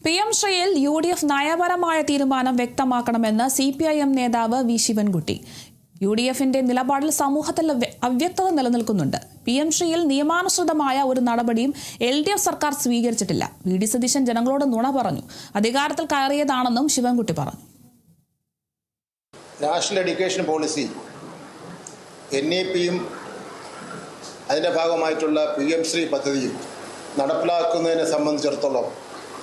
PM ശ്രീയിൽ UDF നയപരമായ തീരുമാനം വ്യക്തമാക്കണമെന്ന് CPIM നേതാവ് വി ശിവൻകുട്ടി. UDFിന്റെ നിലപാടിൽ സമൂഹത്തിൽ അവ്യക്തത നിലനിൽക്കുന്നുണ്ട്. PM ശ്രീയിൽ നിയമാനുസൃതമായ ഒരു നടപടിയും LDF സർക്കാർ സ്വീകരിച്ചിട്ടില്ല. VD സതീശൻ ജനങ്ങളോട് നുണ പറഞ്ഞു. അധികാരത്തിൽ കയറിയതാണെന്നും ശിവൻകുട്ടി പറഞ്ഞു. നാഷണൽ എഡ്യൂക്കേഷൻ പോളിസി NEPയും അതിൻ്റെ ഭാഗമായിട്ടുള്ള PM ശ്രീ പദ്ധതിയും നടപ്പിലാക്കുന്നതിനെ സംബന്ധിച്ചിടത്തോളം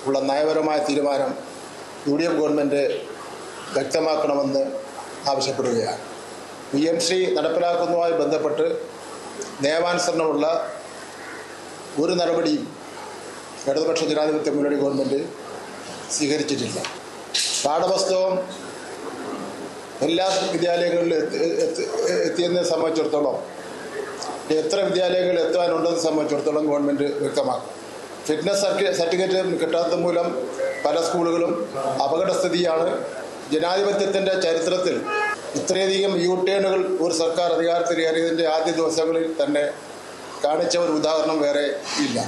ഉള്ള നയപരമായ തീരുമാനം UDF ഗവൺമെൻറ് വ്യക്തമാക്കണമെന്ന് ആവശ്യപ്പെടുകയാണ്. PM ശ്രീ നടപ്പിലാക്കുന്നതുമായി ബന്ധപ്പെട്ട് നിയമാനുസരണമുള്ള ഒരു നടപടിയും ഇടതുപക്ഷ ജനാധിപത്യ മുന്നണി ഗവൺമെൻറ് സ്വീകരിച്ചിട്ടില്ല. പാഠപുസ്തകം എല്ലാ വിദ്യാലയങ്ങളിലും എത്തിയതിനെ സംബന്ധിച്ചിടത്തോളം എത്ര വിദ്യാലയങ്ങളിൽ എത്താനുണ്ടെന്ന് സംബന്ധിച്ചിടത്തോളം ഗവൺമെൻറ് വ്യക്തമാക്കും. ഫിറ്റ്നസ് സർട്ടിഫിക്കറ്റ് കിട്ടാത്ത മൂലം പല സ്കൂളുകളും അപകടസ്ഥിതിയാണ്. ജനാധിപത്യത്തിൻ്റെ ചരിത്രത്തിൽ ഇത്രയധികം യു-ടേണുകൾ ഒരു സർക്കാർ അധികാരത്തിൽ കയറിയതിൻ്റെ ആദ്യ ദിവസങ്ങളിൽ തന്നെ കാണിച്ച ഒരു ഉദാഹരണം വേറെ ഇല്ല.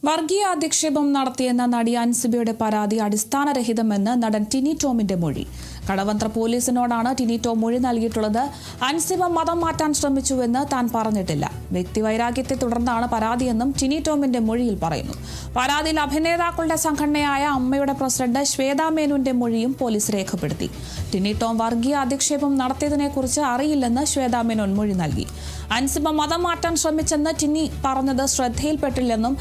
വർഗീയ അധിക്ഷേപം നടത്തിയെന്ന നടി അൻസിബയുടെ പരാതി അടിസ്ഥാനരഹിതമെന്ന് നടൻ ടിനി ടോമിന്റെ മൊഴി. കടവന്ത്ര പോലീസിനോടാണ് ടിനി ടോം മൊഴി നൽകിയിട്ടുള്ളത്. അൻസിബ മതം മാറ്റാൻ ശ്രമിച്ചുവെന്ന് താൻ പറഞ്ഞിട്ടില്ല. വ്യക്തിവൈരാഗ്യത്തെ തുടർന്നാണ് പരാതിയെന്നും ടിനി ടോമിന്റെ മൊഴിയിൽ പറയുന്നു. പരാതിയിൽ അഭിനേതാക്കളുടെ സംഘടനയായ അമ്മയുടെ പ്രസിഡന്റ് ശ്വേതാ മേനോന്റെ മൊഴിയും പോലീസ് രേഖപ്പെടുത്തി. ടിനി ടോം വർഗീയ അധിക്ഷേപം നടത്തിയതിനെക്കുറിച്ച് അറിയില്ലെന്ന് ശ്വേതാ മേനോൻ മൊഴി നൽകി. അൻസിബ മതം മാറ്റാൻ ശ്രമിച്ചെന്ന് ടിനി പറഞ്ഞത് ശ്രദ്ധയിൽപ്പെട്ടില്ലെന്നും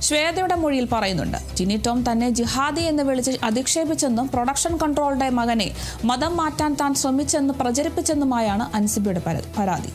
ശ്വേതയുടെ മൊഴിയിൽ പറയുന്നുണ്ട്. ടിനി ടോം തന്നെ ജിഹാദി എന്ന് വിളിച്ച് അധിക്ഷേപിച്ചെന്നും പ്രൊഡക്ഷൻ കൺട്രോളുടെ മകനെ മതം മാറ്റാൻ താൻ ശ്രമിച്ചെന്ന് പ്രചരിപ്പിച്ചെന്നുമായാണ് അൻസിബയുടെ പരാതി.